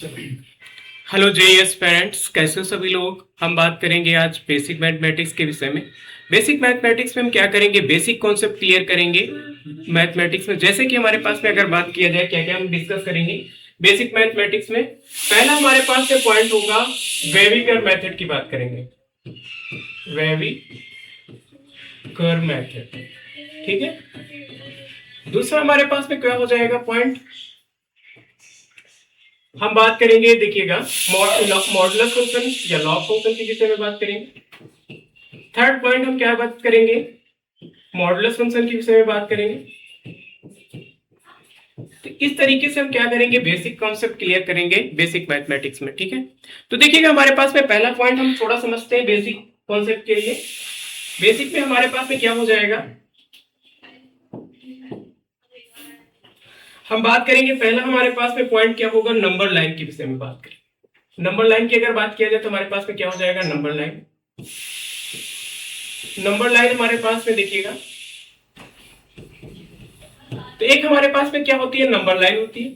Hello JS parents, कैसे हो सभी लोग। हम बात करेंगे आज बेसिक मैथमेटिक्स के विषय में। बेसिक मैथमेटिक्स में हम क्या करेंगे, बेसिक कॉन्सेप्ट क्लियर करेंगे मैथमेटिक्स में। जैसे कि हमारे पास में अगर बात किया जाए क्या क्या हम डिस्कस करेंगे बेसिक मैथमेटिक्स में। पहला हमारे पास में पॉइंट होगा वेविकर मेथड की बात करेंगे, वेविकर मेथड। ठीक है। दूसरा हमारे पास में क्या हो जाएगा पॉइंट, हम बात करेंगे, देखिएगा मॉडुलस फंक्शन या लॉग फंक्शन के विषय में बात करेंगे। थर्ड पॉइंट हम क्या बात करेंगे, मॉडुलस फंक्शन के विषय में बात करेंगे। तो इस तरीके से हम क्या करेंगे, बेसिक कॉन्सेप्ट क्लियर करेंगे बेसिक मैथमेटिक्स में। ठीक है। तो देखिएगा हमारे पास में पहला पॉइंट हम थोड़ा समझते हैं बेसिक कॉन्सेप्ट के लिए। बेसिक में हमारे पास में क्या हो जाएगा, हम बात करेंगे पहला हमारे पास में पॉइंट क्या होगा, नंबर लाइन के विषय में बात करेंगे। नंबर लाइन की अगर बात किया जाए तो हमारे पास में क्या हो जाएगा, नंबर लाइन। नंबर लाइन हमारे पास में देखिएगा, तो एक हमारे पास में क्या होती है, नंबर लाइन होती है।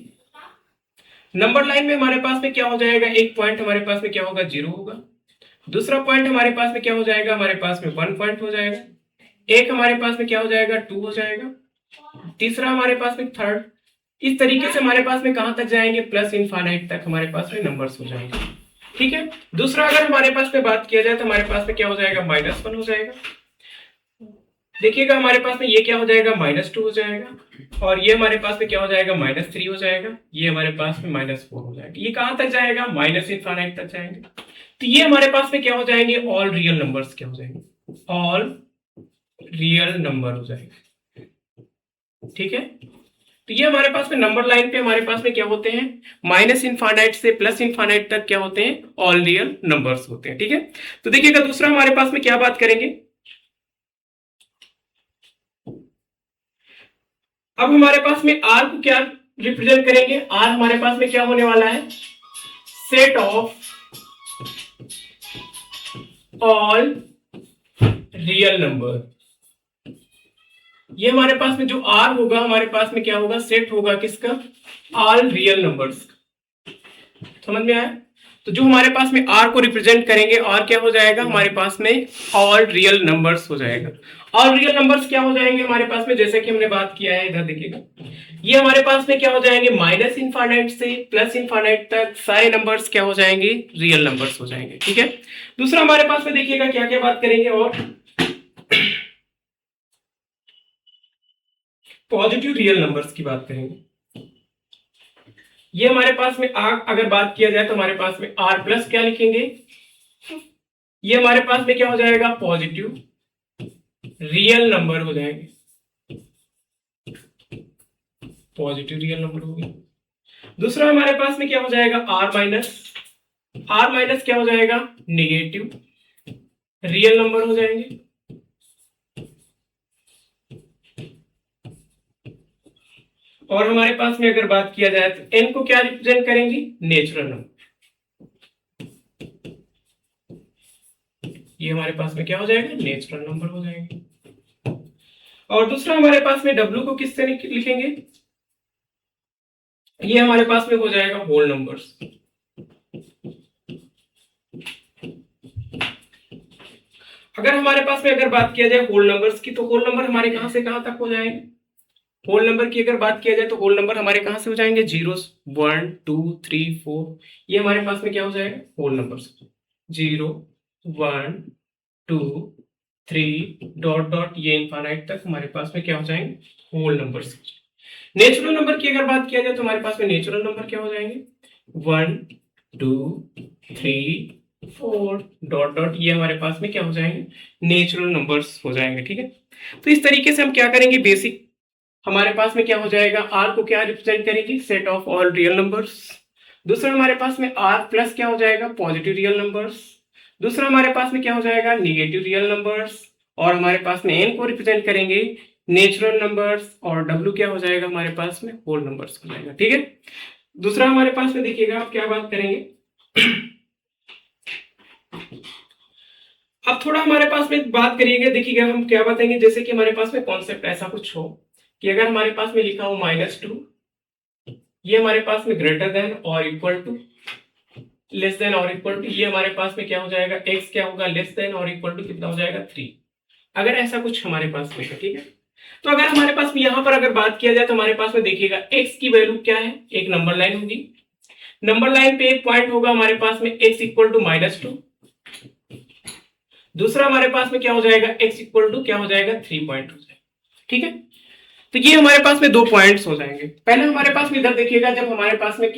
नंबर लाइन में हमारे पास में क्या हो जाएगा, एक पॉइंट हमारे पास में क्या होगा, जीरो होगा। दूसरा पॉइंट हमारे पास में क्या हो जाएगा, हमारे पास में वन पॉइंट हो जाएगा। एक हमारे पास में क्या हो जाएगा, टू हो जाएगा। तीसरा हमारे पास में थर्ड। इस तरीके से हमारे पास में कहां तक जाएंगे, प्लस इनफाइनाइट तक हमारे पास में नंबर्स हो जाएंगे। ठीक है। दूसरा अगर हमारे पास में बात किया जाए तो हमारे पास में क्या हो जाएगा, माइनस वन हो जाएगा। देखिएगा हमारे पास में ये क्या हो जाएगा, माइनस टू हो जाएगा। और ये हमारे पास में क्या हो जाएगा, माइनस थ्री हो जाएगा। ये हमारे पास में माइनस फोर हो जाएगा। ये कहां तक जाएगा, माइनस इनफाइनाइट तक जाएंगे। तो ये हमारे पास में क्या हो जाएंगे, ऑल रियल नंबर्स क्या हो जाएंगे, ऑल रियल नंबर हो जाएंगे। ठीक है। तो ये हमारे पास में नंबर लाइन पे हमारे पास में क्या होते हैं, माइनस इनफाइनाइट से प्लस इनफाइनाइट तक क्या होते हैं, ऑल रियल नंबर्स होते हैं। ठीक है। तो देखिएगा दूसरा हमारे पास में क्या बात करेंगे, अब हमारे पास में आर को क्या रिप्रेजेंट करेंगे, आर हमारे पास में क्या होने वाला है, set of all real number. ये हमारे पास में जो आर होगा हमारे पास में क्या होगा, सेट होगा किसका, ऑल रियल नंबर्स। समझ में आया। तो जो हमारे पास में आर को रिप्रेजेंट करेंगे, आर क्या हो जाएगा हमारे पास में, ऑल रियल नंबर्स हो जाएगा। ऑल रियल नंबर्स क्या हो जाएंगे हमारे पास में, जैसे कि हमने बात किया है, इधर देखिएगा ये हमारे पास में क्या हो जाएंगे, माइनस इनफाइनाइट से प्लस इनफाइनाइट तक सारे नंबर्स क्या हो जाएंगे, रियल नंबर्स हो जाएंगे। ठीक है। दूसरा हमारे पास में देखिएगा क्या क्या बात करेंगे, और पॉजिटिव रियल नंबर्स की बात करेंगे। ये हमारे पास में आर अगर बात किया जाए तो हमारे पास में आर प्लस क्या लिखेंगे, ये हमारे पास में क्या हो जाएगा, पॉजिटिव रियल नंबर हो जाएंगे, पॉजिटिव रियल नंबर हो गया। दूसरा हमारे पास में क्या हो जाएगा, आर माइनस, आर माइनस क्या हो जाएगा, निगेटिव रियल नंबर हो जाएंगे। और हमारे पास में अगर बात किया जाए तो एन को क्या रिप्रेजेंट करेंगे, नेचुरल नंबर। ये हमारे पास में क्या हो जाएगा, नेचुरल नंबर हो जाएंगे। और दूसरा हमारे पास में डब्ल्यू को किससे लिखेंगे, ये हमारे पास में हो जाएगा होल नंबर्स। अगर हमारे पास में अगर बात किया जाए होल नंबर्स की, तो होल नंबर हमारे कहां से कहां तक हो जाएंगे, होल नंबर की अगर बात किया जाए तो होल नंबर हमारे कहां से हो जाएंगे, zero, one, two, three, four. ये हमारे पास में क्या हो जाएगा, whole numbers, zero, one, two, three, dot dot, ये इनफाइनाइट तक हमारे पास में क्या हो जाएंगे, होल नंबर्स। नेचुरल नंबर की अगर बात किया जाए तो हमारे पास में नेचुरल नंबर क्या हो जाएंगे, one, two, three, four, dot dot, ये हमारे पास में क्या हो जाएंगे, नेचुरल नंबर्स हो जाएंगे। ठीक है। तो इस तरीके से हम क्या करेंगे, बेसिक हमारे पास में क्या हो जाएगा, आर को क्या रिप्रेजेंट करेंगे, set of all real numbers. दूसरा हमारे पास में आर प्लस क्या हो जाएगा, पॉजिटिव रियल नंबर्स। दूसरा हमारे पास में क्या हो जाएगा, निगेटिव रियल नंबर्स। और हमारे पास में एन को रिप्रेजेंट करेंगे नेचुरल नंबर्स। और डब्ल्यू क्या हो जाएगा हमारे पास में, होल नंबर्स हो जाएगा। ठीक है। दूसरा हमारे पास में देखिएगा आप क्या बात करेंगे, अब थोड़ा हमारे पास में बात करिएगा, देखिएगा हम क्या बताएंगे, जैसे कि हमारे पास में कॉन्सेप्ट ऐसा कुछ हो कि अगर हमारे पास में लिखा हो माइनस टू, ये हमारे पास में ग्रेटर देन और इक्वल टू, लेस देन और इक्वल टू, ये हमारे पास में क्या हो जाएगा, x क्या होगा, लेस देन और इक्वल टू कितना हो जाएगा 3, अगर ऐसा कुछ हमारे पास में है, ठीक है। तो अगर हमारे पास में यहाँ पर अगर बात किया जाए तो हमारे पास में देखिएगा x की वैल्यू क्या है, एक नंबर लाइन होगी, नंबर लाइन पे एक पॉइंट होगा हमारे पास में x इक्वल टू -2, दूसरा हमारे पास में क्या हो जाएगा, x इक्वल टू क्या हो जाएगा 3 पॉइंट हो जाएगा, ठीक है। तो ये हमारे पास में 2 पॉइंट्स हो जाएंगे। पहले हमारे पास में इधर देखिएगा, जब हमारे पास में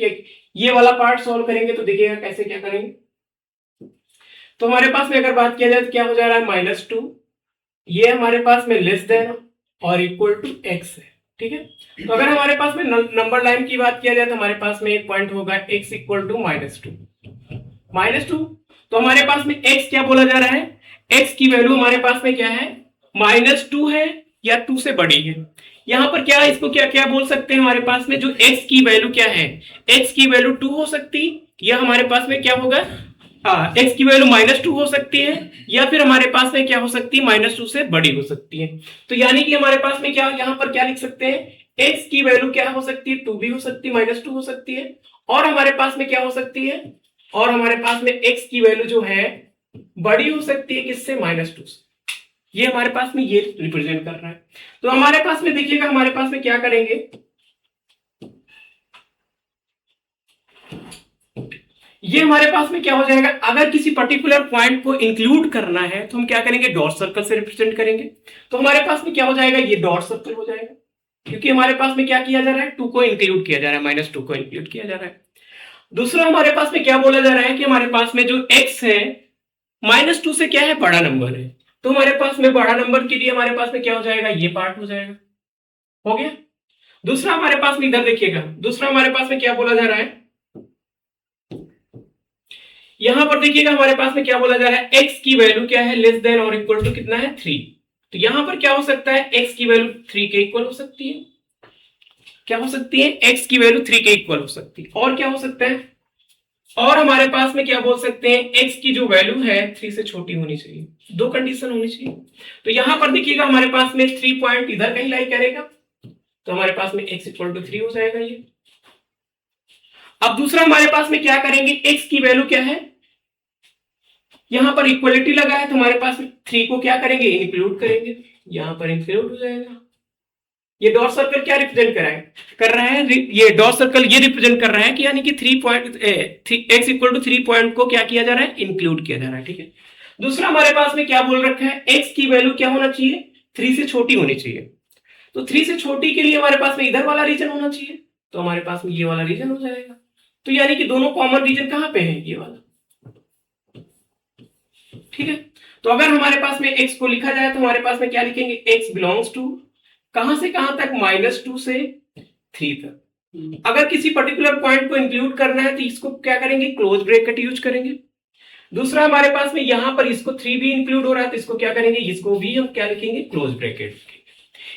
ये वाला पार्ट सॉल्व करेंगे तो देखिएगा कैसे क्या करेंगे। तो हमारे पास में अगर बात किया जाए तो क्या हो जा रहा है, -2, ये हमारे पास में लेस देन और इक्वल टू x है, ठीक है। तो अगर हमारे पास में नंबर लाइन की बात किया जाए तो हमारे पास में एक पॉइंट होगा x इक्वल टू -2, तो हमारे पास में x क्या बोला जा रहा है, x की वैल्यू हमारे पास में क्या है, -2 है या 2 से बड़ी है। यहाँ पर क्या, इसको क्या क्या बोल सकते हैं, हमारे पास में जो x की वैल्यू क्या है, x की वैल्यू 2 हो सकती, या हमारे पास में क्या होगा, x की वैल्यू -2 हो सकती है, या फिर हमारे पास में क्या हो सकती है, -2 से बड़ी हो सकती है। तो यानी कि हमारे पास में क्या, यहाँ पर क्या लिख सकते हैं, x की वैल्यू क्या हो सकती है, 2 भी हो सकती है, -2 हो सकती है, और हमारे पास में क्या हो सकती है, और हमारे पास में x की वैल्यू जो है बड़ी हो सकती है किससे, -2 से। ये हमारे पास में ये रिप्रेजेंट कर रहा है। तो हमारे पास में देखिएगा, हमारे पास में क्या करेंगे, ये हमारे पास में क्या हो जाएगा, अगर किसी पर्टिकुलर पॉइंट को इंक्लूड करना है तो हम क्या करेंगे, डॉट सर्कल से रिप्रेजेंट करेंगे। तो हमारे पास में क्या हो जाएगा, ये डॉट सर्कल हो जाएगा, क्योंकि हमारे पास में क्या किया जा रहा है, 2 को इंक्लूड किया जा रहा है, -2 को इंक्लूड किया जा रहा है। दूसरा हमारे पास में क्या बोला जा रहा है कि हमारे पास में जो x है -2 से क्या है, बड़ा नंबर है। तो हमारे पास में बड़ा नंबर के लिए हमारे पास में क्या हो जाएगा, ये पार्ट हो जाएगा, हो गया। दूसरा हमारे पास में इधर देखिएगा, दूसरा हमारे पास में क्या बोला जा रहा है, यहां पर देखिएगा हमारे पास में क्या बोला जा रहा है, x की वैल्यू क्या है, लेस देन और इक्वल टू कितना है, 3। तो यहां पर क्या हो सकता है, x की वैल्यू 3 के इक्वल हो सकती है, क्या हो सकती है, x की वैल्यू 3 के इक्वल हो सकती है, और क्या हो सकता है, और हमारे पास में क्या बोल सकते हैं, x की जो वैल्यू है 3 से छोटी होनी चाहिए, 2 कंडीशन होनी चाहिए। तो यहां पर देखिएगा हमारे पास में 3 पॉइंट इधर कहीं लाई करेगा, तो हमारे पास में x इक्वल टू 3 हो जाएगा ये। अब दूसरा हमारे पास में क्या करेंगे, x की वैल्यू क्या है, यहां पर इक्वलिटी लगा है, तो हमारे पास में 3 को क्या करेंगे, इंक्लूड करेंगे, यहां पर इंक्लूड हो जाएगा। ये डॉट सर्कल क्या रिप्रेजेंट कर रहा है, ये डॉट सर्कल ये रिप्रेजेंट कर रहा है कि यानी कि 3 point x equal to 3 point को क्या किया जा रहा है, इंक्लूड किया जा रहा है, ठीक है। दूसरा हमारे पास में क्या बोल रखा है, x की वैल्यू क्या होना चाहिए, 3 से छोटी होनी चाहिए। तो 3 से छोटी के लिए हमारे पास में इधर वाला रीजन होना चाहिए, तो हमारे पास में ये वाला रीजन हो जाएगा। तो यानी कि दोनों कॉमन रीजन कहां पे है, ये वाला, ठीक है। तो अगर हमारे पास में x को लिखा जाए तो हमारे पास में क्या लिखेंगे, x बिलोंग्स टू कहां से कहां तक, -2 से 3 तक। अगर किसी पर्टिकुलर पॉइंट को इंक्लूड करना है तो इसको क्या करेंगे, क्लोज ब्रैकेट यूज करेंगे। दूसरा हमारे पास में यहां पर इसको 3 भी इंक्लूड हो रहा है तो इसको क्या करेंगे, इसको भी हम क्या लिखेंगे, क्लोज ब्रैकेट।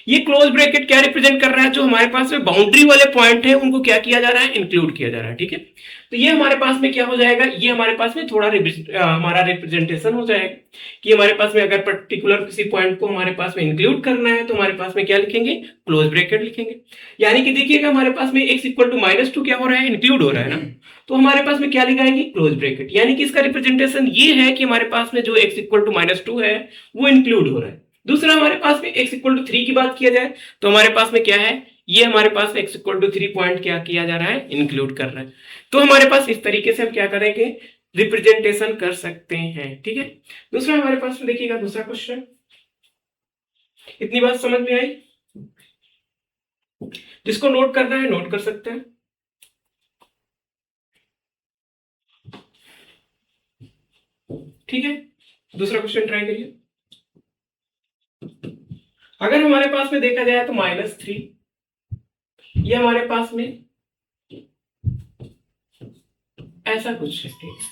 ये क्लोज ब्रैकेट क्या रिप्रेजेंट कर रहा है, जो हमारे पास में बाउंड्री वाले पॉइंट है उनको क्या किया जा रहा है, इंक्लूड किया जा रहा है, ठीक है। तो ये हमारे पास में क्या हो जाएगा, ये हमारे पास में थोड़ा हमारा रिप्रेजेंटेशन हो जाएगा कि हमारे पास में अगर पर्टिकुलर किसी पॉइंट को हमारे पास में इंक्लूड करना है तो हमारे पास में क्या लिखेंगे, क्लोज ब्रैकेट लिखेंगे। यानी कि देखिएगा हमारे पास में x इक्वल टू -2 क्या हो रहा है, इंक्लूड हो रहा है ना, तो हमारे पास में क्या लिखाएंगे, क्लोज ब्रैकेट। यानी कि इसका रिप्रेजेंटेशन ये है कि हमारे पास में जो x इक्वल टू -2 है वो इंक्लूड हो रहा है। दूसरा हमारे पास में x इक्वल टू 3 की बात किया जाए तो हमारे पास में क्या है, ये हमारे पास x इक्वल टू 3 पॉइंट क्या किया जा रहा है, इंक्लूड कर रहा है। तो हमारे पास इस तरीके से हम क्या करेंगे, रिप्रेजेंटेशन कर सकते हैं, ठीक है। दूसरा हमारे पास में देखिएगा, दूसरा क्वेश्चन, इतनी बात समझ में आई, जिसको नोट करना है नोट कर सकते हैं। ठीक है, दूसरा क्वेश्चन ट्राई करिए। अगर हमारे पास में देखा जाए तो -3, ये हमारे पास में ऐसा कुछ है, ठीक है।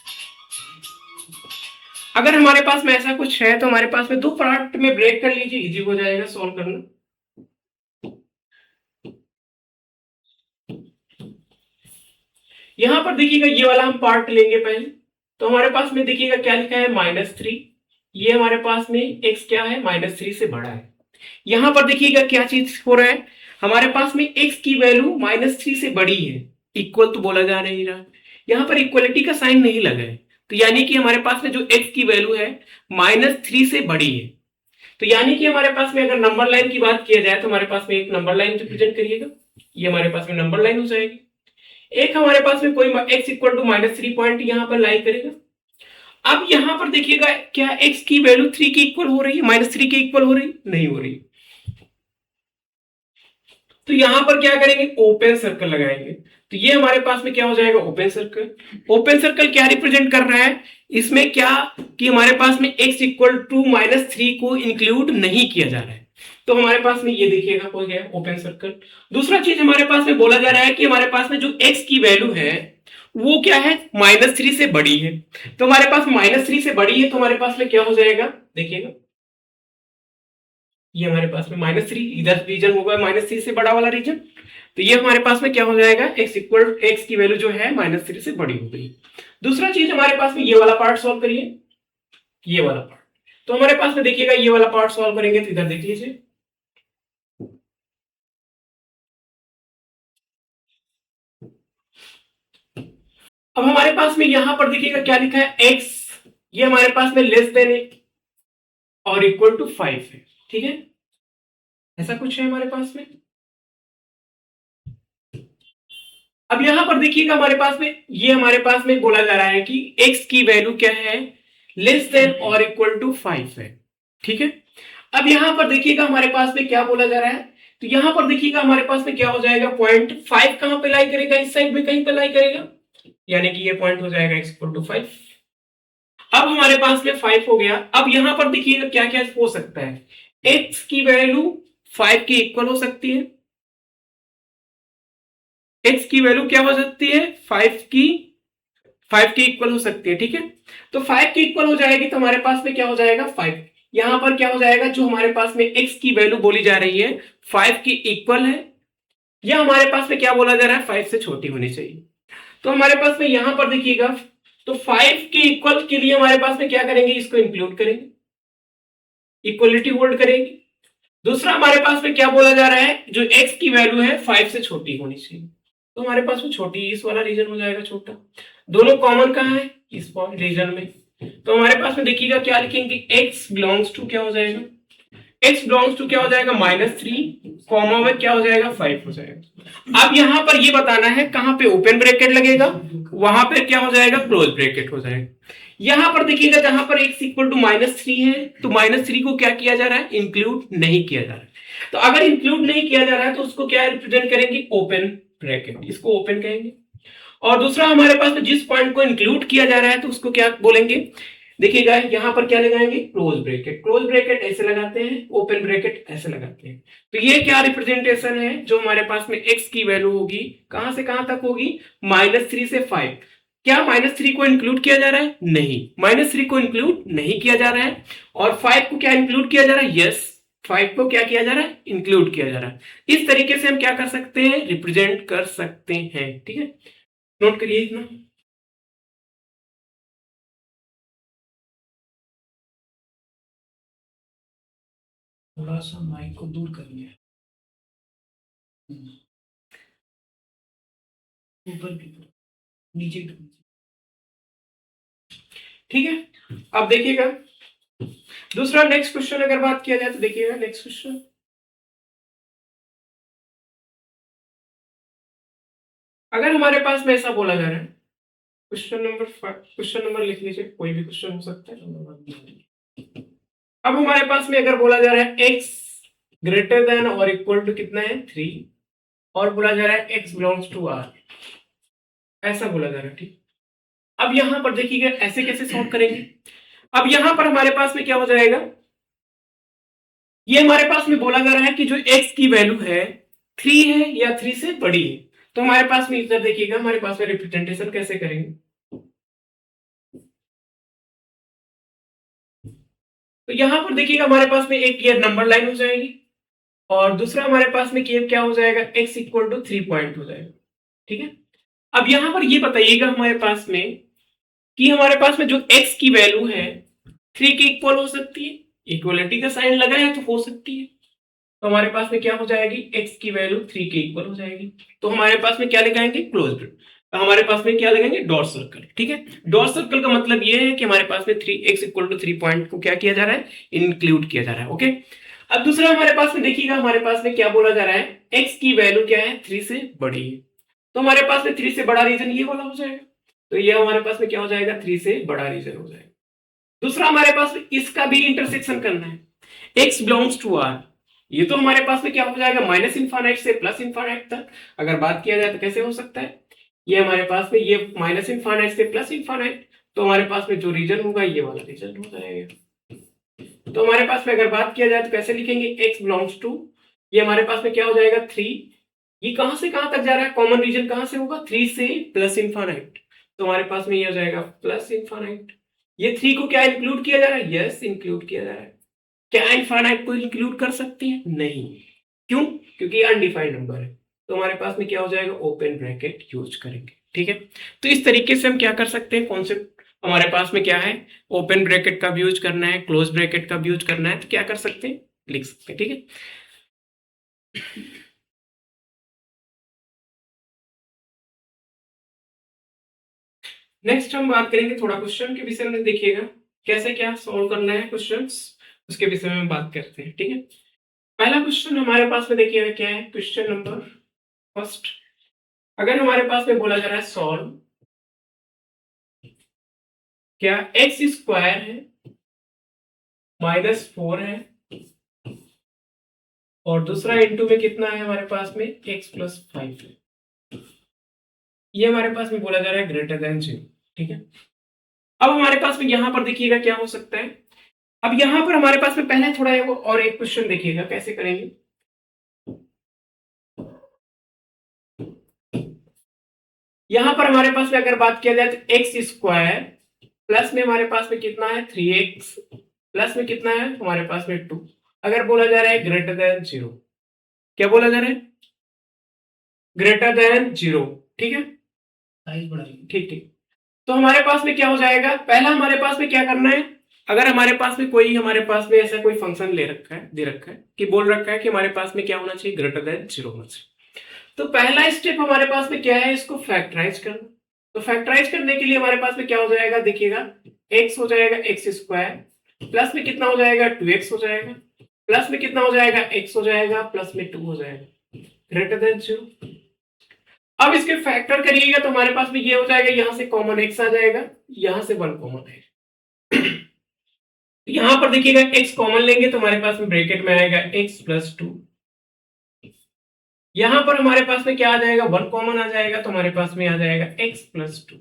अगर हमारे पास में ऐसा कुछ है तो हमारे पास में 2 पार्ट में ब्रेक कर लीजिए, इजी हो जाएगा सॉल्व करना। यहां पर देखिएगा ये वाला हम पार्ट लेंगे पहले, तो हमारे पास में देखिएगा क्या लिखा है, -3, ये हमारे पास में x क्या है, -3 से बड़ा है। यहां पर देखिएगा क्या चीज हो रहा है, हमारे पास में x की वैल्यू -3 से बड़ी है, इक्वल तो बोला जा नहीं रहा, यहाँ पर इक्वलिटी का साइन नहीं लगा है, तो यानी कि हमारे पास में जो x की वैल्यू है -3 से बड़ी है। तो यानी कि हमारे पास में अगर नंबर लाइन की बात किया जाए तो हमारे पास में एक नंबर लाइन रिप्रेजेंट करिएगा, ये हमारे पास में नंबर लाइन हो जाएगी। एक हमारे पास में कोई x इक्वल टू -3 पॉइंट यहाँ पर लाई करेगा। अब यहां पर देखिएगा क्या x की वैल्यू 3 के इक्वल हो रही है, -3 के इक्वल हो रही, नहीं हो रही। तो यहां पर क्या करेंगे, ओपन सर्कल लगाएंगे। तो ये हमारे पास में क्या हो जाएगा, ओपन सर्कल। ओपन सर्कल क्या रिप्रेजेंट कर रहा है इसमें, क्या कि हमारे पास में x इक्वल टू -3 को इंक्लूड नहीं किया जा रहा है। तो हमारे पास में ये देखिएगा हो गया ओपन सर्कल। दूसरा चीज हमारे पास में बोला जा रहा है कि हमारे पास में जो x की वैल्यू है वो क्या है, -3 से बड़ी है। तो हमारे पास -3 से बड़ी है, तो हमारे पास में क्या हो जाएगा, देखिएगा ये हमारे पास में -3, इधर रीजन होगा -3 से बड़ा वाला रीजन। तो ये हमारे पास में क्या हो जाएगा, x की वैल्यू जो है -3 से बड़ी हो गई। दूसरा चीज हमारे पास में ये वाला पार्ट सॉल्व करिए, ये वाला पार्ट। तो हमारे पास में देखिएगा ये वाला पार्ट सॉल्व करेंगे तो इधर देख लीजिए, अब हमारे पास में यहां पर देखिएगा क्या लिखा है, x ये हमारे पास में लेस देन और इक्वल टू 5 है, ठीक है, ऐसा कुछ है हमारे पास में। अब यहां पर देखिएगा हमारे पास में ये हमारे पास में बोला जा रहा है कि x की वैल्यू क्या है, लेस देन और इक्वल टू 5 है, ठीक है। अब यहां पर देखिएगा हमारे पास में क्या बोला जा रहा है, तो यहां पर देखिएगा हमारे पास में क्या हो जाएगा, पॉइंट 5 कहां पे लाई करेगा, इस साइड में कहीं पे लाई करेगा, यानी कि ये पॉइंट हो जाएगा x इक्वल टू 5। अब हमारे पास में 5 हो गया। अब यहां पर देखिएगा क्या क्या हो सकता है, x की वैल्यू 5 के इक्वल हो सकती है, x की वैल्यू क्या हो सकती है, 5 के इक्वल हो सकती है, ठीक है। तो 5 के इक्वल हो जाएगी तो हमारे पास में क्या हो जाएगा, 5। यहां पर क्या हो जाएगा, जो हमारे पास में x की वैल्यू बोली जा रही है 5 के इक्वल है, या हमारे पास में क्या बोला जा रहा है, 5 से छोटी होनी चाहिए। तो हमारे पास में यहां पर देखिएगा, तो 5 के इक्वल के लिए हमारे पास में क्या करेंगे, इसको इंक्लूड करेंगे, इक्वलिटी होल्ड करेंगे। दूसरा हमारे पास में क्या बोला जा रहा है, जो x की वैल्यू है 5 से छोटी होनी चाहिए। तो हमारे पास में छोटी, इस वाला रीजन हो जाएगा छोटा। दोनों कॉमन कहां है, इस रीजन में। तो हमारे पास में देखिएगा क्या लिखेंगे, x बिलोंग्स टू क्या हो जाएगा, x बिलोंग्स टू क्या हो जाएगा, -3 कॉमा में क्या हो जाएगा, 5 हो जाएगा। अब यहां पर ये बताना है कहां पे ओपन ब्रैकेट लगेगा, वहां पे क्या हो जाएगा, क्लोज ब्रैकेट हो जाएगा। यहां पर देखिएगा जहां पर x इक्वल टू -3 है, तो -3 को क्या किया जा रहा है, इंक्लूड नहीं किया जा रहा है। तो अगर इंक्लूड नहीं किया जा रहा है तो उसको क्या रिप्रेजेंट करेंगे, ओपन ब्रैकेट, इसको ओपन कहेंगे। और दूसरा हमारे पास तो जिस पॉइंट को इंक्लूड किया जा रहा है तो उसको क्या बोलेंगे, देखिएगा यहां पर क्या लगाएंगे, क्लोज ब्रैकेट। क्लोज ब्रैकेट ऐसे लगाते हैं, ओपन ब्रैकेट ऐसे लगाते हैं। तो ये क्या रिप्रेजेंटेशन है, जो हमारे पास में x की वैल्यू होगी कहां से कहां तक होगी, -3 से 5। क्या -3 को इंक्लूड किया जा रहा है, नहीं, -3 को इंक्लूड नहीं किया जा रहा है। और 5 को क्या इंक्लूड किया जा रहा है, यस, 5 को क्या किया जा रहा है, इंक्लूड किया जा रहा है। इस तरीके से हम क्या कर सकते हैं, रिप्रेजेंट कर सकते हैं, ठीक है, नोट करिए इतना। थोड़ा सा माइक को दूर करिए, ऊपर की तरफ, नीचे की तरफ, ठीक है। अब देखिएगा दूसरा नेक्स्ट क्वेश्चन अगर बात किया जाए तो देखिएगा नेक्स्ट क्वेश्चन, अगर हमारे पास में ऐसा बोला जा रहा है, क्वेश्चन नंबर लिख लीजिए, कोई भी क्वेश्चन हो सकता है। अब हमारे पास में अगर बोला जा रहा है x ग्रेटर देन और इक्वल टू कितना है, 3, और बोला जा रहा है x बिलोंग्स टू r, ऐसा बोला जा रहा है, ठीक। अब यहां पर देखिएगा ऐसे कैसे सॉल्व करेंगे। अब यहां पर हमारे पास में क्या हो जाएगा, ये हमारे पास में बोला जा रहा है कि जो x की वैल्यू है 3 है या 3 से बड़ी है। तो हमारे पास में इधर देखिएगा हमारे पास में रिप्रेजेंटेशन कैसे करेंगे, तो यहां पर देखिएगा हमारे पास में एक ये नंबर लाइन हो जाएगी, और दूसरा हमारे पास में क्या हो जाएगा, x इक्वल टू 3 पॉइंट हो जाएगा, ठीक है। अब यहां पर ये बताइएगा हमारे पास में कि हमारे पास में जो x की वैल्यू है 3 के इक्वल हो सकती है, इक्वलिटी का साइन लगा है तो हो सकती है। तो हमारे पास में क्या हो जाएगी, x की वैल्यू 3 के इक्वल हो जाएगी। तो हमारे पास में क्या लगाएंगे, क्लोज ब्रैकेट। तो हमारे पास में क्या लगेंगे, डॉट सर्कल। ठीक है, डॉट सर्कल का मतलब ये है कि हमारे पास में 3x इक्वल टू 3 पॉइंट को क्या किया जा रहा है, इंक्लूड किया जा रहा है। ओके, अब दूसरा हमारे पास में देखिएगा, हमारे पास में क्या बोला जा रहा है, x की वैल्यू क्या है, 3 से बड़ी है। तो हमारे पास में 3 से बड़ा रीजन ये वाला हो जाएगा। तो ये हमारे पास में क्या हो जाएगा, 3 से बड़ा रीजन हो जाएगा। दूसरा हमारे पास में इसका भी इंटरसेक्शन करना है, x बिलोंग्स टू r। ये तो हमारे पास में क्या हो जाएगा, माइनस इनफाइनाइट से प्लस इनफाइनाइट तक अगर बात किया जाए तो कैसे हो सकता है, ये हमारे पास में ये माइनस इनफाइनाइट से प्लस इनफाइनाइट, तो हमारे पास में जो रीजन होगा ये वाला रीजन हो जाएगा। तो हमारे पास में अगर बात किया जाए तो कैसे लिखेंगे, x बिलोंग्स टू, ये हमारे पास में क्या हो जाएगा 3, ये कहां से कहां तक जा रहा है, कॉमन रीजन कहां से होगा, 3 से प्लस इनफाइनाइट, तो हमारे पास में ये हो जाएगा प्लस इनफाइनाइट। ये 3 को क्या इंक्लूड किया जा रहा है, यस इंक्लूड किया जा रहा है। क्या इनफाइनाइट को इंक्लूड कर सकती है, नहीं, क्यों, क्योंकि ये अनडिफाइंड नंबर है। तो हमारे पास में क्या हो जाएगा, ओपन ब्रैकेट यूज करेंगे। ठीक है, तो इस तरीके से हम क्या कर सकते हैं, कॉन्सेप्ट हमारे पास में क्या है, ओपन ब्रैकेट का भी यूज करना है, क्लोज ब्रैकेट का भी यूज करना है, तो क्या कर सकते हैं, लिख सकते हैं। ठीक है, नेक्स्ट हम बात करेंगे थोड़ा क्वेश्चन के विषय में, देखिएगा कैसे क्या सॉल्व करना है क्वेश्चंस, उसके विषय में बात करते हैं। ठीक है, पहला क्वेश्चन हमारे पास में देखिएगा क्या है, क्वेश्चन नंबर फर्स्ट। अगर हमारे पास में बोला जा रहा है सॉल्व, क्या एक्स स्क्वायर है -4 है और दूसरा इंटू में कितना है हमारे पास में x+5 है, ये हमारे पास में बोला जा रहा है ग्रेटर देन 0। ठीक है, अब हमारे पास में यहां पर देखिएगा क्या हो सकता है, अब यहां पर हमारे पास में पहले थोड़ा वो और एक क्वेश्चन देखिएगा कैसे करेंगे। यहां पर हमारे पास में अगर बात किया जाए तो एक्स स्क्वायर प्लस में हमारे पास में कितना है 3x प्लस में कितना है हमारे पास में 2, अगर बोला जा रहा है ग्रेटर देन 0, क्या बोला जा रहा है, ग्रेटर देन 0। ठीक है, साइज बढ़ाइए, ठीक ठीक। तो हमारे पास में क्या हो जाएगा, पहला हमारे पास में क्या करना है, अगर हमारे पास में कोई, हमारे पास में ऐसा कोई फंक्शन ले रखा है, दे रखा है कि बोल रखा है कि हमारे पास में क्या होना चाहिए, ग्रेटर देन 0 होना चाहिए। तो पहला स्टेप हमारे पास में क्या है, इसको फैक्टराइज करना। तो फैक्टराइज करने के लिए हमारे पास में क्या हो जाएगा, देखिएगा x हो जाएगा एक्स स्क्वायर प्लस में कितना हो जाएगा 2x हो जाएगा, प्लस में कितना हो जाएगा x हो जाएगा, प्लस में 2 हो जाएगा, ग्रेटर देन 0। अब इसके फैक्टर करिएगा तो हमारे पास में ये हो जाएगा, यहां से कॉमन x आ जाएगा, यहां से 1 कॉमन है। यहां पर देखिएगा x कॉमन लेंगे तो हमारे पास में ब्रैकेट में आएगा x+2, यहां पर हमारे पास में क्या आ जाएगा, 1 कॉमन आ जाएगा तो हमारे पास में आ जाएगा x+2।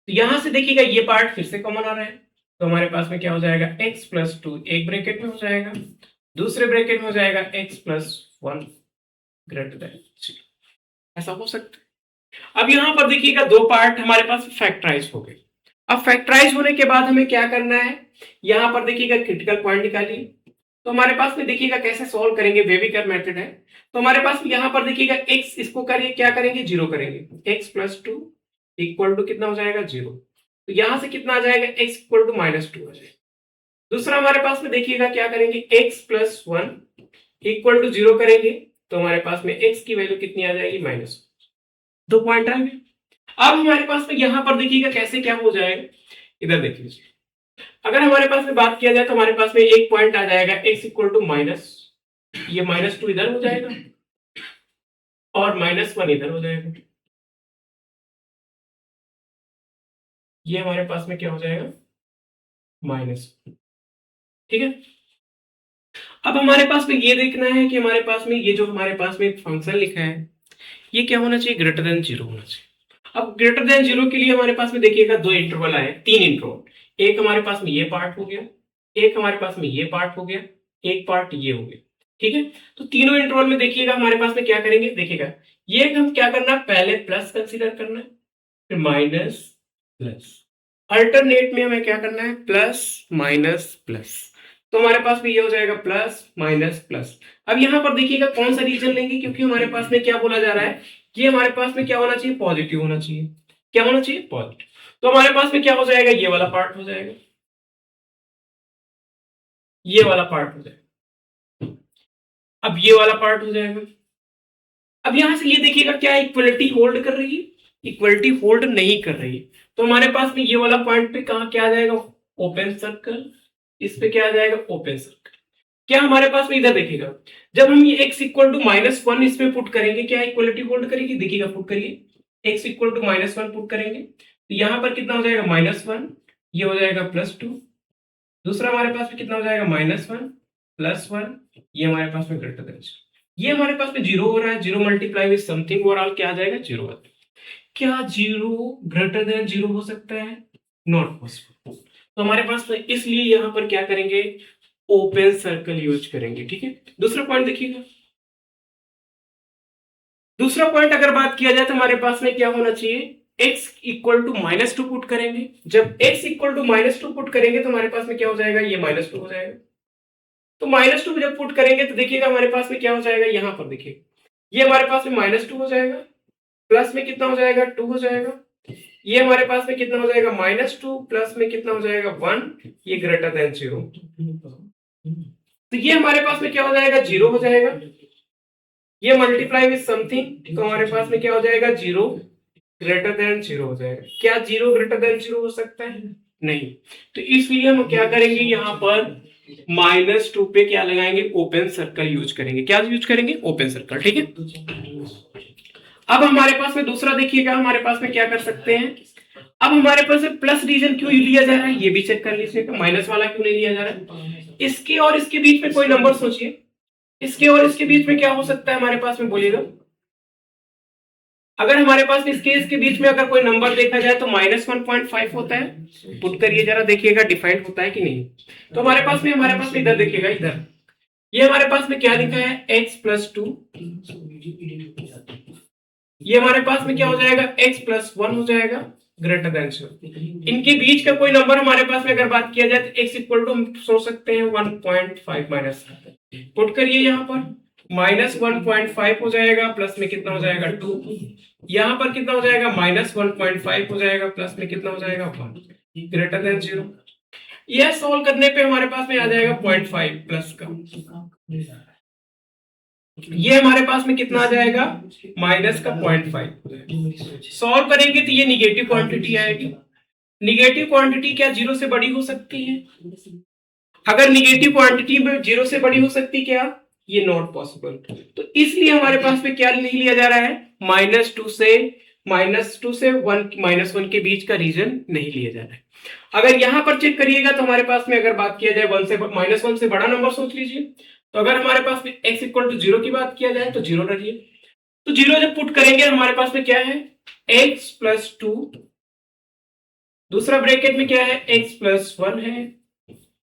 तो यहां से देखिएगा ये पार्ट फिर से कॉमन आ रहा है, तो हमारे पास में क्या हो जाएगा, x+2 एक ब्रैकेट में हो जाएगा, दूसरे ब्रैकेट में हो जाएगा x+1 ग्रेटर देन 0। ऐसा हो सकता है। अब यहां पर देखिएगा दो पार्ट हमारे पास फैक्टराइज हो गए। अब फैक्टराइज होने के बाद हमें क्या करना है, यहां पर देखिएगा क्रिटिकल पॉइंट निकालिए। तो हमारे पास में देखिएगा कैसे सॉल्व करेंगे, वेविकर मेथड है। तो हमारे पास यहां पर देखिएगा x, इसको करिए क्या करेंगे, 0 करेंगे, x+2 इक्वल टू कितना हो जाएगा 0, तो यहां से कितना आ जाएगा x इक्वल टू -2 आ जाएगा। दूसरा हमारे पास में देखिएगा क्या करेंगे, x+1 इक्वल टू 0 करेंगे, तो हमारे पास में x की वैल्यू कितनी आ जाएगी, -2 पॉइंट आ गए। अब हमारे पास में यहां पर देखिएगा कैसे क्या हो जाएगा, इधर देख लीजिए, अगर हमारे पास में बात किया जाए तो हमारे पास में एक पॉइंट आ जाएगा x इक्वल टू माइनस, ये -2 इधर हो जाएगा और -1 इधर हो जाएगा, ये हमारे पास में क्या हो जाएगा, माइनस। ठीक है, अब हमारे पास में ये देखना है कि हमारे पास में ये जो हमारे पास में फंक्शन लिखा है ये क्या होना चाहिए, ग्रेटर देन 0 होना चाहिए। अब ग्रेटर देन 0 के लिए हमारे पास में देखिएगा दो इंटरवल आए, 3 इंटरवल, एक हमारे पास में ये पार्ट हो गया, एक हमारे पास में ये पार्ट हो गया, एक पार्ट ये हो गया। ठीक है, तो तीनों इंटरवल में देखिएगा हमारे पास में क्या करेंगे, देखिएगा ये हम क्या करना है, पहले प्लस कंसीडर करना है, फिर माइनस प्लस, अल्टरनेट में हमें क्या करना है, प्लस माइनस प्लस, तो हमारे पास में ये हो जाएगा प्लस माइनस प्लस। अब यहां पर देखिएगा कौन सा रीजन लेंगे, क्योंकि हमारे पास में क्या बोला जा रहा है, ये हमारे पास में क्या होना चाहिए, पॉजिटिव होना चाहिए, क्या होना चाहिए, पॉजिटिव। तो हमारे पास में क्या हो जाएगा, ये वाला पार्ट हो जाएगा, ये वाला पार्ट हो जाएगा, अब ये वाला पार्ट हो जाएगा, अब यहां से ये देखिएगा क्या इक्वलिटी होल्ड कर रही है, इक्वलिटी होल्ड नहीं कर रही है। तो हमारे पास में ये वाला पॉइंट पे कहा क्या आ जाएगा, ओपन सर्कल, इस पे क्या आ जाएगा, ओपन सर्कल। क्या हमारे पास में इधर देखिएगा, जब हम ये x इक्वल टू -1 इसमें पुट करेंगे, क्या इक्वलिटी होल्ड करेगी, देखिएगा पुट करिए, x इक्वल टू -1 पुट करेंगे तो यहां पर कितना हो जाएगा, -1, ये हो जाएगा +2। दूसरा हमारे पास में कितना हो जाएगा, -1 +1, ये हमारे पास में ग्रेटर देन, ये हमारे पास में जीरो हो रहा है, zero multiply with something overall क्या आ जाएगा, जीरो। क्या जीरो ग्रेटर देन जीरो हो सकता है, नॉट पॉसिबल। तो हमारे पास में इसलिए यहां पर क्या करेंगे, ओपन सर्कल यूज करेंगे, ठीक है। दूसरा पॉइंट देखिएगा, दूसरा पॉइंट अगर बात किया जाए तो हमारे पास में क्या होना चाहिए, x इक्वल टू -2 पुट करेंगे, जब x इक्वल टू -2 पुट करेंगे तो हमारे पास में क्या हो जाएगा, ये -2 हो जाएगा। तो -2 जब पुट करेंगे तो देखिएगा हमारे पास में क्या हो जाएगा, यहां पर देखिए ये हमारे पास में -2 हो जाएगा, प्लस में कितना हो जाएगा, 2 हो जाएगा, ये हमारे पास में कितना हो जाएगा, -2 प्लस में कितना हो जाएगा, 1, ये ग्रेटर देन 0। तो ये हमारे पास में क्या हो जाएगा, 0 हो जाएगा, ये मल्टीप्लाई विद समथिंग तो हमारे पास में क्या हो जाएगा, 0 ग्रेटर देन 0 हो जाएगा। क्या 0 ग्रेटर देन 0 हो सकता है, नहीं। तो इसलिए हम क्या करेंगे, यहां पर -2 पे क्या लगाएंगे, ओपन सर्कल यूज करेंगे, क्या यूज करेंगे, ओपन सर्कल, ठीक है। अब हमारे पास में दूसरा देखिएगा, हमारे पास में क्या कर सकते हैं, अब हमारे पास प्लस रीजन क्यों लिया जा रहा है, ये भी चेक कर लीजिएगा, माइनस वाला क्यों नहीं लिया जा रहा है। इसके और इसके बीच में कोई नंबर सोचिए, इसके और इसके बीच में क्या हो सकता है हमारे पास में, बोलिएगा। अगर हमारे पास इसके बीच में अगर कोई नंबर देखा जाए तो -1.5 होता है, पुट करिए जरा देखिएगा डिफाइंड होता है कि नहीं। तो हमारे पास में इधर देखिएगा, इधर ये हमारे पास में क्या लिखा है, x+2, ये हमारे पास में क्या हो जाएगा, x+1 हो जाएगा, ग्रेटर देन 0। इनके बीच का कोई नंबर हमारे पास में अगर बात किया जाए तो x इक्वल टू हम सोच सकते हैं 1.5 माइनस, पुट करिए यहाँ पर -1.5 हो जाएगा, प्लस में कितना हो जाएगा, 2, यहाँ पर कितना हो जाएगा, -1.5 हो जाएगा, प्लस में कितना हो जाएगा, 1, ग्रेटर देन 0। यह सॉल्व करने पे हमारे पास में आ जाएगा 0.5 प्लस का, ये हमारे पास में कितना आ जाएगा, माइनस का 0.5। सॉल्व करेंगे तो ये निगेटिव क्वांटिटी आएगी, निगेटिव क्वांटिटी क्या जीरो से बड़ी हो सकती है, अगर निगेटिव क्वांटिटी में जीरो से बड़ी हो सकती क्या, ये नॉट पॉसिबल। तो इसलिए हमारे पास में क्या नहीं लिया जा रहा है, -2 से -1 के बीच का रीजन नहीं लिया जा रहा है। अगर यहां पर चेक करिएगा तो हमारे पास में अगर बात किया जाए -1 से बड़ा नंबर सोच लीजिए, तो अगर हमारे पास में x इक्वल टू 0 की बात किया जाए तो 0 रखिए, तो 0 जब पुट करेंगे हमारे पास में क्या है, x+2, दूसरा ब्रैकेट में क्या है, x+1 है,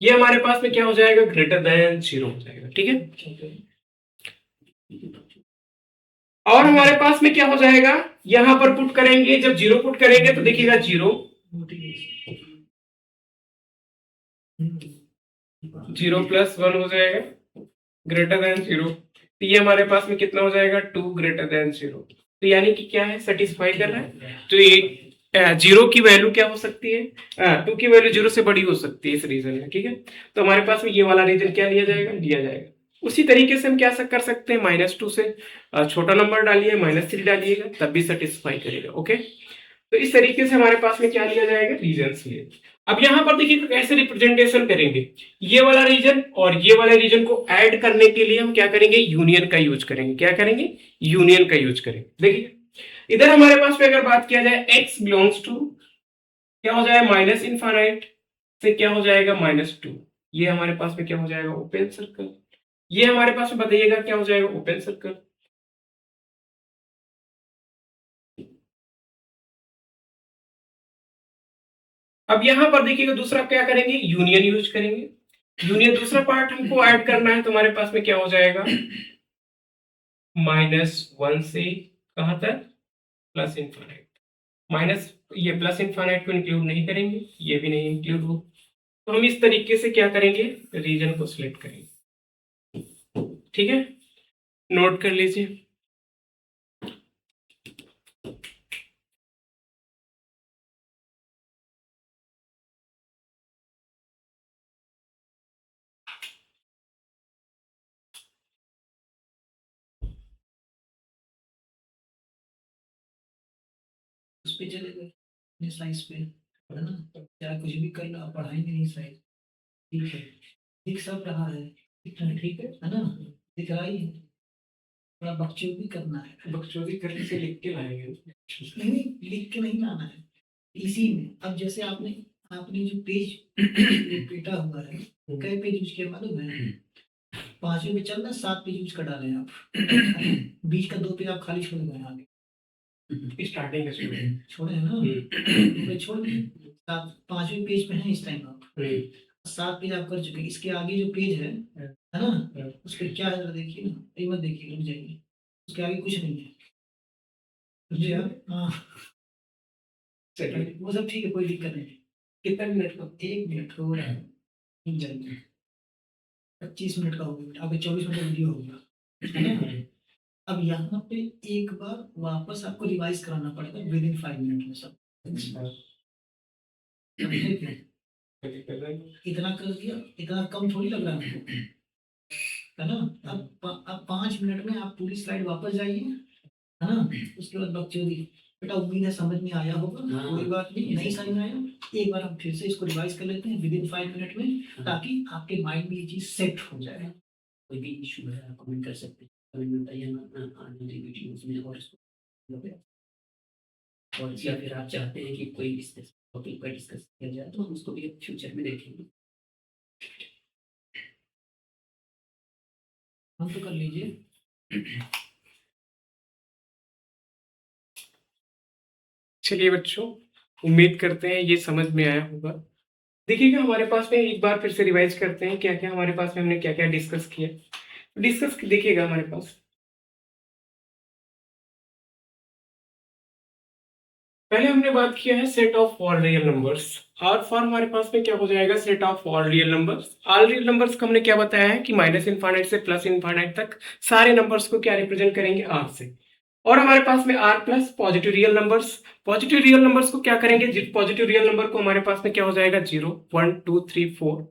ये हमारे पास में क्या हो जाएगा, ग्रेटर देन 0 हो जाएगा, ठीक है। और हमारे पास में क्या हो जाएगा, यहां पर पुट करेंगे, जब 0 पुट करेंगे तो देखिएगा 0+1 हो जाएगा, ग्रेटर देन 0। तो ये हमारे पास में कितना हो जाएगा, 2 ग्रेटर देन 0। तो यानी कि क्या है, सेटिस्फाई कर रहा है। तो ये 0 की वैल्यू क्या हो सकती है, 2 की वैल्यू 0 से बड़ी हो सकती है इस रीजन में, ठीक है। तो हमारे पास में ये वाला रीजन क्या लिया जाएगा, लिया जाएगा। उसी तरीके से हम क्या कर सकते हैं, -2 से छोटा नंबर डालिए, -3 डालिएगा, तब भी सेटिस्फाई करेगा, ओके। तो इस तरीके से हमारे पास में क्या लिया जाएगा, रीजन लिए। अब यहां पर देखिए कैसे रिप्रेजेंटेशन करेंगे, ये वाला रीजन और ये वाले रीजन को ऐड करने के लिए हम क्या करेंगे, यूनियन का यूज करेंगे, क्या करेंगे, यूनियन का यूज करेंगे। देखिए इधर हमारे पास में अगर बात किया जाए, x बिलोंग्स टू क्या हो जाएगा, -इनफाइनाइट से क्या हो जाएगा, -2, ये हमारे पास में क्या हो जाएगा, ओपन सर्कल। ये हमारे पास में बताइएगा क्या हो जाएगा, ओपन सर्कल। अब यहां पर देखिएगा दूसरा क्या करेंगे, यूनियन यूज करेंगे। यूनियन दूसरा पार्ट हमको ऐड करना है, तो हमारे पास में क्या हो जाएगा, -1 से कहां तक, प्लस इनफाइनाइट। माइनस ये प्लस इनफाइनाइट को इंक्लूड नहीं करेंगे, ये भी नहीं इंक्लूड हो। तो हम इस तरीके से क्या करेंगे, रीजन को सिलेक्ट करेंगे, ठीक है। नोट कर लीजिए। पे चले गए अपने साइज पे, है ना? चाहे कुछ भी कर लो, आप पढ़ाएंगे नहीं साइज। ठीक है, दिख सब रहा है, ठीक है ना? दिख रहा ही है, थोड़ा बकचोदी करना है। बकचोदी करने से लिख के लाएंगे। नहीं, लिख के नहीं लाना है, इसी में। अब जैसे आपने आपने जो पेज पेटा हुआ है, कई पेज यूज किया मालूम है? 5वें में चल रहा है, 7 पेज यूज कर डाले आप। बीच का 2 पेज आप खाली छोड़ गए आगे, स्टार्टिंग का स्टूडेंट छोड़े है ना? 2 पेज छोड़ दिए, 5वें पेज पे है इस टाइम आप। 7 पेज आप कर चुके हैं, इसके आगे जो पेज है ना? उस पर क्या है जरा देखिए ना, एक बार देखिए, रुक जाइए, उसके आगे कुछ नहीं है। मुझे हाँ, वो सब ठीक है, कोई दिक्कत नहीं। कितना मिनट का? 1 मिनट हो रहा है, रुक जाइए। 25 मिनट का हो गया, आगे 24 मिनट का वीडियो होगा, है ना? अब यहाँ पे एक बार वापस आपको रिवाइज कराना पड़ेगा विद इन 5 मिनट में सब। समझे क्या? इतना कर दिया, इतना कम थोड़ी लग रहा है आपको, है ना? अब 5 मिनट में आप पूरी स्लाइड वापस जाइए, है ना? उसके बाद बकचोदी। बेटा उम्मीद है समझ में आया होगा, कोई बात नहीं समझ में आया, एक बार हम फिर से इसको रिवाइज कर लेते हैं विद इन 5 मिनट में, ताकि आपके माइंड में ये चीज सेट हो जाए। कोई भी इशू है आप कमेंट कर सकते हैं, कमेंट में बताइए ना आने वाली वीडियोस में, और या फिर आप चाहते हैं कि कोई इस टॉपिक पर डिस्कस किया जाए तो हम उसको भी फ्यूचर में देखेंगे। हम तो कर लीजिए। चलिए बच्चों, उम्मीद करते हैं ये समझ में आया होगा। देखिएगा हमारे पास में एक बार फिर से रिवाइज करते हैं क्या क्या हमारे पास में हमने क्या क्या डिस्कस किया। डिस्कस देखिएगा हमारे पास पहले हमने बात किया है set of all real numbers. R for हमारे पास में क्या हो जाएगा, set of all real numbers. All real numbers को हमने क्या बताया है कि माइनस इनफाइनाइट से प्लस इनफाइनाइट तक सारे नंबर्स को क्या रिप्रेजेंट करेंगे, आर से। और हमारे पास में R plus positive real numbers. Positive real numbers को क्या करेंगे, पॉजिटिव रियल नंबर को हमारे पास में क्या हो जाएगा, 0 1 2 3 4।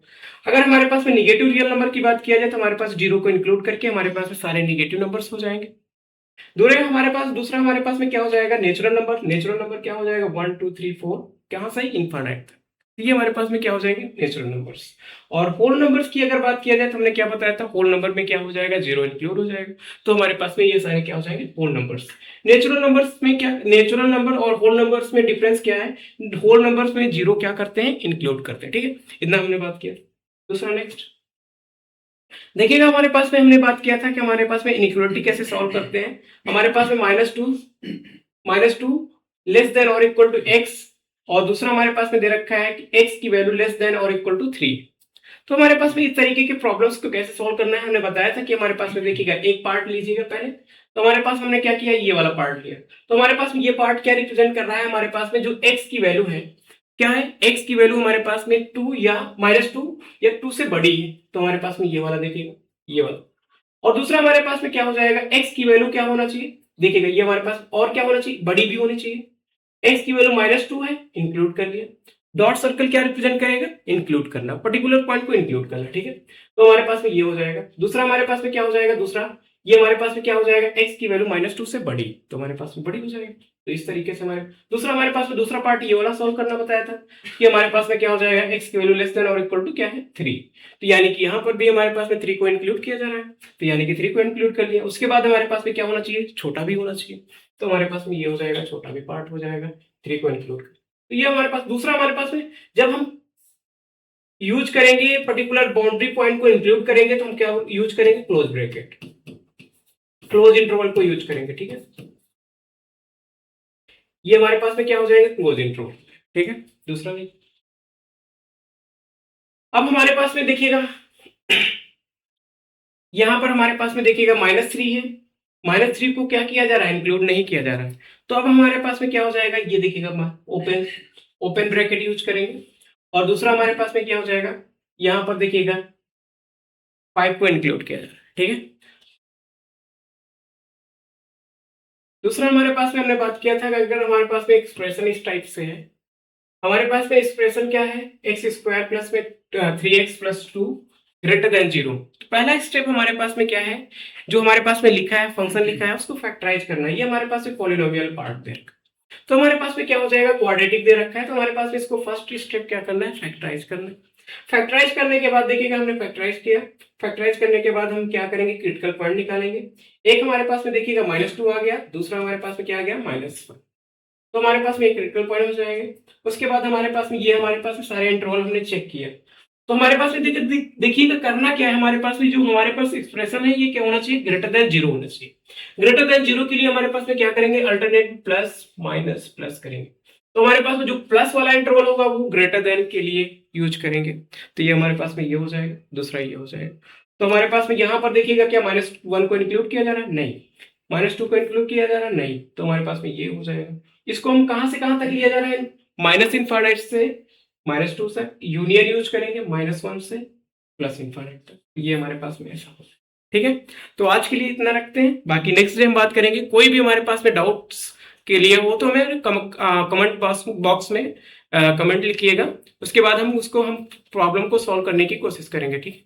अगर हमारे पास में निगेटिव रियल नंबर की बात किया जाए तो हमारे पास 0 को इंक्लूड करके हमारे पास में सारे निगेटिव नंबर्स हो जाएंगे। दूसरा हमारे पास में क्या हो जाएगा, नेचुरल नंबर। नेचुरल नंबर क्या हो जाएगा, 1 2 3 4, कहां से, इनफाइनाइट तक। ये हमारे पास में क्या हो जाएंगे, नेचुरल नंबर्स। और होल नंबर्स की अगर बात किया जाए तो हमने क्या बताया था, होल नंबर में क्या हो जाएगा, 0 इंक्लूड हो जाएगा। तो हमारे पास में ये सारे क्या हो जाएंगे, होल नंबर्स। नेचुरल नंबर्स में क्या, नेचुरल नंबर और होल नंबर्स में डिफरेंस क्या है, होल नंबर्स में 0 क्या करते हैं, इंक्लूड करते हैं। ठीक है, इतना हमने बात किया। दूसरा नेक्स्ट देखिएगा, हमारे पास में हमने बात किया था कि हमारे पास में इनइक्वालिटी कैसे सॉल्व करते हैं। हमारे पास में -2 लेस देन और इक्वल टू x, और दूसरा हमारे पास में दे रखा है कि x की वैल्यू लेस देन और इक्वल टू 3। तो हमारे पास में इस तरीके के प्रॉब्लम्स को कैसे सॉल्व करना है हमने बताया था कि हमारे पास में देखिएगा एक पार्ट लीजिएगा पहले। तो हमारे पास हमने क्या किया, ये वाला पार्ट लिया। तो हमारे पास में ये पार्ट क्या रिप्रेजेंट कर रहा है, हमारे पास में जो x की वैल्यू है, क्या है, x की वैल्यू हमारे पास में 2 या -2 या 2 से बड़ी है। तो हमारे पास में ये वाला देखिएगा, ये वाला। और दूसरा हमारे पास में क्या हो जाएगा, x की वैल्यू क्या होना चाहिए, देखिएगा ये हमारे पास और क्या होना चाहिए, बड़ी भी होनी चाहिए। x की वैल्यू -2 है, इंक्लूड कर लिया। डॉट सर्कल क्या रिप्रेजेंट करेगा, इंक्लूड करना, पर्टिकुलर पॉइंट को इंक्लूड करना। ठीक है, तो हमारे पास में ये हो जाएगा। दूसरा हमारे पास में क्या हो जाएगा, दूसरा ये हमारे पास में क्या हो जाएगा, x की वैल्यू -2 से बड़ी, तो हमारे पास में बड़ी हो जाएगी। तो इस तरीके से हमारे पास में दूसरा पार्ट ये वाला सॉल्व करना बताया था कि हमारे पास में क्या हो जाएगा, x की वैल्यू लेस देन और इक्वल टू क्या है, 3। तो यानी कि यहाँ पर भी हमारे पास में 3 को इंक्लूड किया जा रहा है, तो यानी कि 3 को इंक्लूड कर लिया। उसके बाद हमारे पास में क्या होना चाहिए, छोटा भी होना चाहिए। तो हमारे पास में ये हो जाएगा, छोटा भी पार्ट हो जाएगा, 3 को इंक्लूड कर। तो ये हमारे पास दूसरा, हमारे पास में जब हम यूज करेंगे पर्टिकुलर बाउंड्री पॉइंट को इंक्लूड करेंगे तो हम क्या यूज करेंगे, क्लोज ब्रैकेट, क्लोज इंटरवल को यूज करेंगे। ठीक है, ये हमारे पास में क्या हो जाएगा, क्लोज इंटरवल। ठीक है, दूसरा नहीं। अब हमारे पास में देखिएगा, यहां पर हमारे पास में देखिएगा -3 है, -3 को क्या किया जा रहा है, इंक्लूड नहीं किया जा रहा है। तो अब हमारे पास में क्या हो जाएगा, ये देखिएगा ओपन ओपन ब्रैकेट यूज करेंगे। और दूसरा हमारे पास में क्या हो जाएगा, यहां पर देखिएगा 5 को इंक्लूड किया जा रहा है। ठीक है, दूसरा हमारे पास में हमने बात किया था कि अगर हमारे पास में एक्सप्रेशन इस टाइप से है, हमारे पास में एक्सप्रेशन क्या है, x² प्लस में 3x + 2 ग्रेटर देन 0। तो पहला स्टेप हमारे पास में क्या है, जो हमारे पास में लिखा है, फंक्शन लिखा है, उसको फैक्टराइज करना है। ये हमारे पास एक पॉलिनोमियल पार्ट है। तो हमारे पास में क्या हो जाएगा, क्वाड्रेटिक दे रखा है, तो हमारे पास में इसको फर्स्ट स्टेप क्या करना है, फैक्टराइज करना है। फैक्टराइज करने के बाद देखिएगा हमने फैक्टराइज किया, फैक्टराइज करने के बाद हम क्या करेंगे, क्रिटिकल पॉइंट निकालेंगे। एक हमारे पास में देखिएगा -2 आ गया, दूसरा हमारे पास में क्या आ गया, -1, तो हमारे पास में एक क्रिटिकल पॉइंट हो जाएंगे। उसके बाद हमारे पास में ये हमारे पास में सारे इंटरवल हमने चेक किया, तो हमारे पास में देखिएगा करना क्या है, हमारे पास में जो हमारे पास एक्सप्रेशन है ये क्या होना चाहिए, ग्रेटर देन 0 होना चाहिए। ग्रेटर देन 0 के लिए हमारे पास में क्या करेंगे, अल्टरनेट प्लस माइनस प्लस करेंगे, तो हमारे पास में जो प्लस वाला इंटरवल होगा वो ग्रेटर देन के लिए यूज करेंगे, तो ये हमारे पास में ये हो जाएगा, दूसरा ये हो जाएगा। तो हमारे पास में यहाँ पर देखिएगा क्या -1 को इंक्लूड किया जा रहा है, नहीं, -2 को इंक्लूड किया जा रहा है, नहीं, तो हमारे पास में ये हो जाएगा। इसको हम कहां से कहां तक लिया जा रहा है, -इनफाइनाइट से -2 से, यूनियन यूज करेंगे -1 से +इनफाइनाइट तक, ये हमारे पास में ऐसा होगा। ठीक है, तो आज के लिए इतना रखते हैं, बाकी नेक्स्ट डे हम बात करेंगे। कोई भी हमारे पास में डाउट्स के लिए हो तो हमें कमेंट बॉक्स में कमेंट लिखिएगा, उसके बाद हम प्रॉब्लम को सॉल्व करने की कोशिश करेंगे। ठीक है।